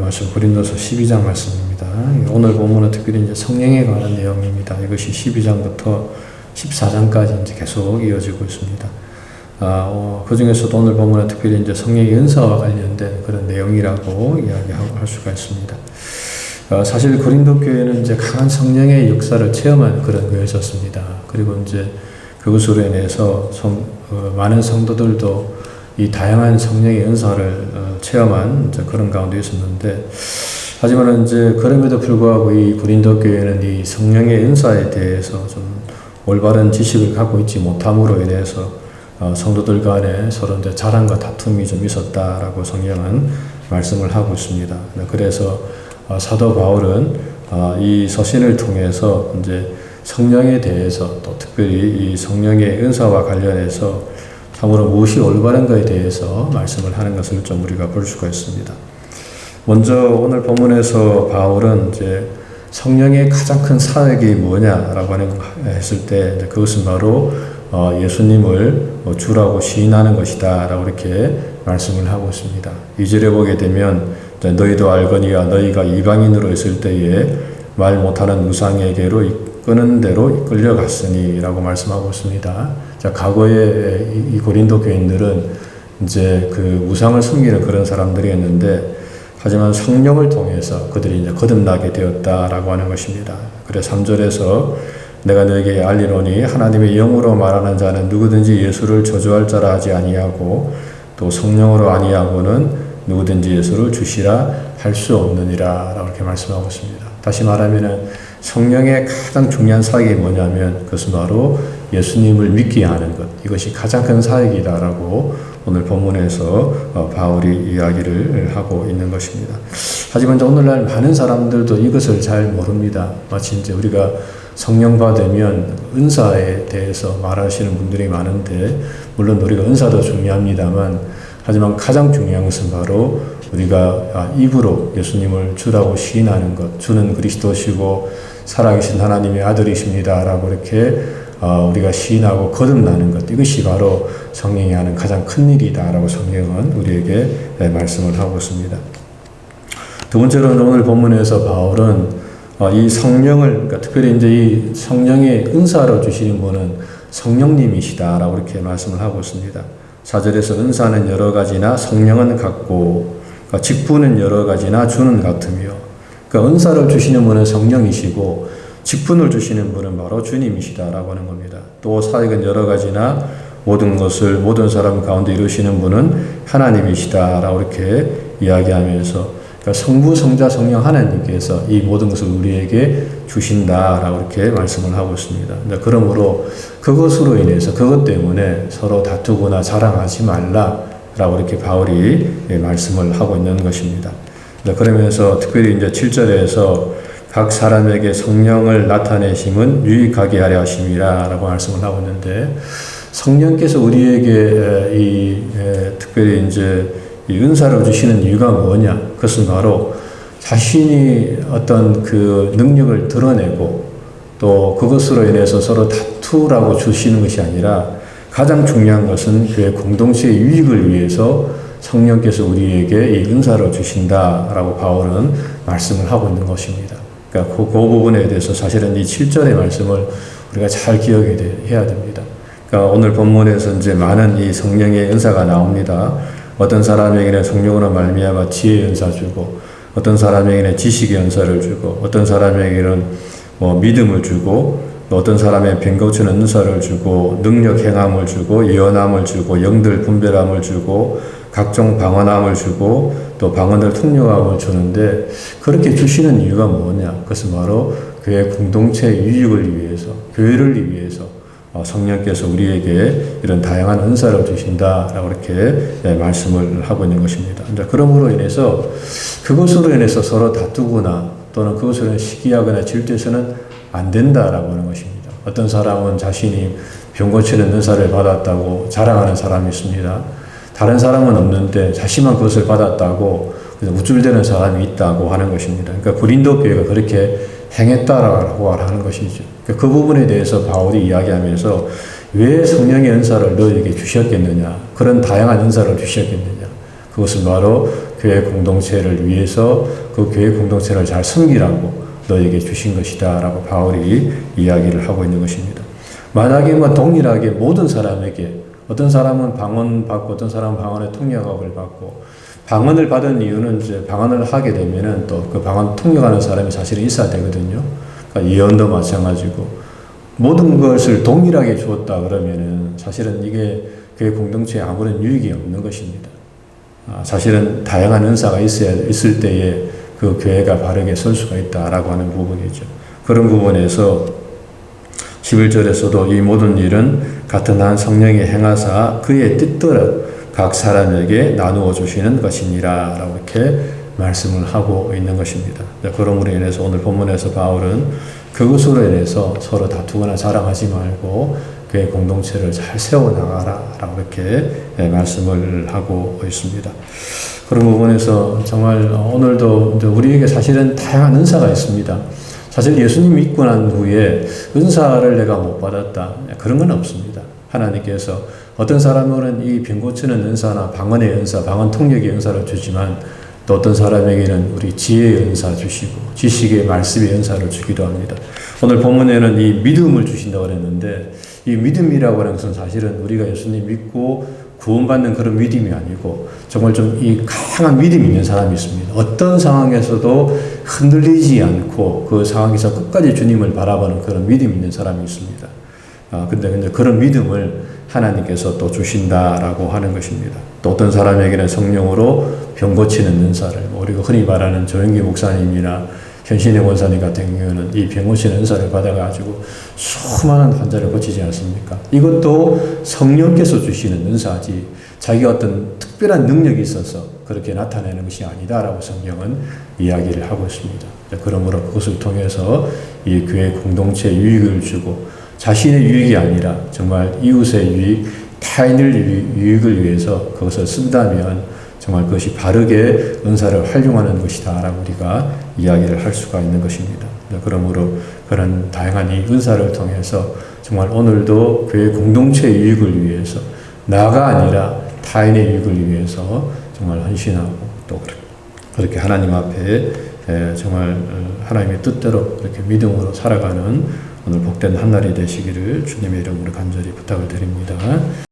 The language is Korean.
말씀 고린도서 12장 말씀입니다. 오늘 본문은 특별히 이제 성령에 관한 내용입니다. 이것이 12장부터 14장까지 이제 계속 이어지고 있습니다. 그 중에서도 오늘 본문은 특별히 이제 성령의 은사와 관련된 그런 내용이라고 이야기할 수가 있습니다. 사실 고린도 교회는 이제 강한 성령의 역사를 체험한 그런 교회였습니다. 그리고 이제 그것으로 인해서 많은 성도들도 이 다양한 성령의 은사를 체험한 이제 그런 가운데 있었는데, 하지만 이제 그럼에도 불구하고 이 고린도 교회는 이 성령의 은사에 대해서 좀 올바른 지식을 갖고 있지 못함으로 인해서 성도들 간에 서로 이제 자랑과 다툼이 좀 있었다라고 성경은 말씀을 하고 있습니다. 그래서 사도 바울은 이 서신을 통해서 이제 성령에 대해서 또 특별히 이 성령의 은사와 관련해서 참으로 무엇이 올바른가에 대해서 말씀을 하는 것을 좀 우리가 볼 수가 있습니다. 먼저 오늘 본문에서 바울은 이제 성령의 가장 큰 사역이 뭐냐라고 했을 때 그것은 바로 예수님을 주라고 시인하는 것이다 라고 이렇게 말씀을 하고 있습니다. 2절에 보게 되면 너희도 알거니와 너희가 이방인으로 있을 때에 말 못하는 우상에게로 이끄는 대로 이끌려갔으니 라고 말씀하고 있습니다. 자, 과거에 이 고린도 교인들은 이제 그 우상을 섬기는 그런 사람들이었는데, 하지만 성령을 통해서 그들이 이제 거듭나게 되었다라고 하는 것입니다. 그래서 3절에서 내가 너에게 알리노니 하나님의 영으로 말하는 자는 누구든지 예수를 저주할 자라 하지 아니하고 또 성령으로 아니하고는 누구든지 예수를 주시라 할 수 없느니라 라고 이렇게 말씀하고 있습니다. 다시 말하면 성령의 가장 중요한 사역이 뭐냐면 그것은 바로 예수님을 믿게 하는 것, 이것이 가장 큰 사역이다라고 오늘 본문에서 바울이 이야기를 하고 있는 것입니다. 하지만 오늘날 많은 사람들도 이것을 잘 모릅니다. 마치 이제 우리가 성령 받으면 은사에 대해서 말하시는 분들이 많은데, 물론 우리가 은사도 중요합니다만, 하지만 가장 중요한 것은 바로 우리가 입으로 예수님을 주라고 시인하는 것, 주는 그리스도시고 살아계신 하나님의 아들이십니다 라고 이렇게 우리가 시인하고 거듭나는 것, 이것이 바로 성령이 하는 가장 큰 일이다 라고 성경은 우리에게 말씀을 하고 있습니다. 두 번째로는 오늘 본문에서 바울은 이 성령을, 그러니까 특별히 이제 이 성령의 은사로 주시는 분은 성령님이시다 라고 이렇게 말씀을 하고 있습니다. 4절에서 은사는 여러 가지나 성령은 같고, 그러니까 직분은 여러 가지나 주는 같으며, 그러니까 은사를 주시는 분은 성령이시고 직분을 주시는 분은 바로 주님이시다라고 하는 겁니다. 또 사역은 여러 가지나 모든 것을 모든 사람 가운데 이루시는 분은 하나님이시다라고 이렇게 이야기하면서, 그러니까 성부, 성자, 성령 하나님께서 이 모든 것을 우리에게 주신다라고 이렇게 말씀을 하고 있습니다. 그러므로 그것으로 인해서, 그것 때문에 서로 다투거나 자랑하지 말라라고 이렇게 바울이 말씀을 하고 있는 것입니다. 그러면서 특별히 이제 7절에서 각 사람에게 성령을 나타내심은 유익하게 하려 하심이라 라고 말씀을 하고 있는데, 성령께서 우리에게 특별히 이제 이 은사를 주시는 이유가 뭐냐? 그것은 바로 자신이 어떤 그 능력을 드러내고 또 그것으로 인해서 서로 다투라고 주시는 것이 아니라, 가장 중요한 것은 그의 공동체의 유익을 위해서 성령께서 우리에게 이 은사를 주신다라고 바울은 말씀을 하고 있는 것입니다. 그러니까 그 부분에 대해서 사실은 이 7절의 말씀을 우리가 잘 기억해야 됩니다. 그러니까 오늘 본문에서 이제 많은 이 성령의 은사가 나옵니다. 어떤 사람에게는 성령으로 말미암아 지혜의 은사 주고, 어떤 사람에게는 지식의 은사를 주고, 어떤 사람에게는 믿음을 주고, 또 어떤 사람의 병 고치는 은사를 주고, 능력 행함을 주고, 예언함을 주고, 영들 분별함을 주고, 각종 방언함을 주고, 또 방언들 통역함을 주는데, 그렇게 주시는 이유가 뭐냐? 그것은 바로 교회 공동체의 유익을 위해서, 교회를 위해서 성령께서 우리에게 이런 다양한 은사를 주신다라고 이렇게 말씀을 하고 있는 것입니다. 그러므로 인해서 그것으로 인해서 서로 다투거나 또는 그것으로 인해 시기하거나 질투해서는 안 된다라고 하는 것입니다. 어떤 사람은 자신이 병 고치는 은사를 받았다고 자랑하는 사람이 있습니다. 다른 사람은 없는데 자신만 그것을 받았다고 우쭐대는 사람이 있다고 하는 것입니다. 그러니까 고린도 교회가 그렇게 행했다라고 하는 것이죠. 그 부분에 대해서 바울이 이야기하면서 왜 성령의 은사를 너에게 주셨겠느냐, 그런 다양한 은사를 주셨겠느냐, 그것은 바로 교회 공동체를 위해서 그 교회 공동체를 잘 섬기라고 너에게 주신 것이다 라고 바울이 이야기를 하고 있는 것입니다. 만약에 동일하게 모든 사람에게 어떤 사람은 방언 받고 어떤 사람은 방언의 통역학을 받고 방언을 받은 이유는 이제 방언을 하게 되면은 또 그 방언 통역하는 사람이 사실은 있어야 되거든요. 그러니까 예언도 마찬가지고 모든 것을 동일하게 주었다 그러면은 사실은 이게 교회 공동체에 아무런 유익이 없는 것입니다. 사실은 다양한 은사가 있을 때에 그 교회가 바르게 설 수가 있다라고 하는 부분이죠. 그런 부분에서 11절에서도 이 모든 일은 같은 한 성령이 행하사 그의 뜻대로 각 사람에게 나누어 주시는 것이니라 라고 이렇게 말씀을 하고 있는 것입니다. 그러므로 인해서 오늘 본문에서 바울은 그것으로 인해서 서로 다투거나 자랑하지 말고 교회 공동체를 잘 세워나가라 라고 이렇게 말씀을 하고 있습니다. 그런 부분에서 정말 오늘도 우리에게 사실은 다양한 은사가 있습니다. 사실 예수님 믿고 난 후에 은사를 내가 못 받았다. 그런 건 없습니다. 하나님께서 어떤 사람은 이 병 고치는 은사나 방언의 은사, 방언 통역의 은사를 주지만 또 어떤 사람에게는 우리 지혜의 은사 주시고 지식의 말씀의 은사를 주기도 합니다. 오늘 본문에는 이 믿음을 주신다고 그랬는데 이 믿음이라고 하는 것은 사실은 우리가 예수님 믿고 구원받는 그런 믿음이 아니고 정말 좀 이 강한 믿음이 있는 사람이 있습니다. 어떤 상황에서도 흔들리지 않고 그 상황에서 끝까지 주님을 바라보는 그런 믿음이 있는 사람이 있습니다. 근데 그런 믿음을 하나님께서 또 주신다라고 하는 것입니다. 또 어떤 사람에게는 성령으로 병 고치는 은사를, 우리가 흔히 말하는 조영기 목사님이나 현신의 원사님 같은 경우는 이 병 고치는 은사를 받아가지고 수많은 환자를 고치지 않습니까? 이것도 성령께서 주시는 은사지 자기가 어떤 특별한 능력이 있어서 그렇게 나타내는 것이 아니다라고 성경은 이야기를 하고 있습니다. 그러므로 그것을 통해서 이 교회 공동체에 유익을 주고 자신의 유익이 아니라 정말 이웃의 유익, 타인의 유익을 위해서 그것을 쓴다면 정말 그것이 바르게 은사를 활용하는 것이다 라고 우리가 이야기를 할 수가 있는 것입니다. 그러므로 그런 다양한 이 은사를 통해서 정말 오늘도 교회 공동체의 유익을 위해서 나가 아니라 타인의 유익을 위해서 정말 헌신하고 또 그렇게 하나님 앞에 정말 하나님의 뜻대로 그렇게 믿음으로 살아가는 오늘 복된 한 날이 되시기를 주님의 이름으로 간절히 부탁을 드립니다.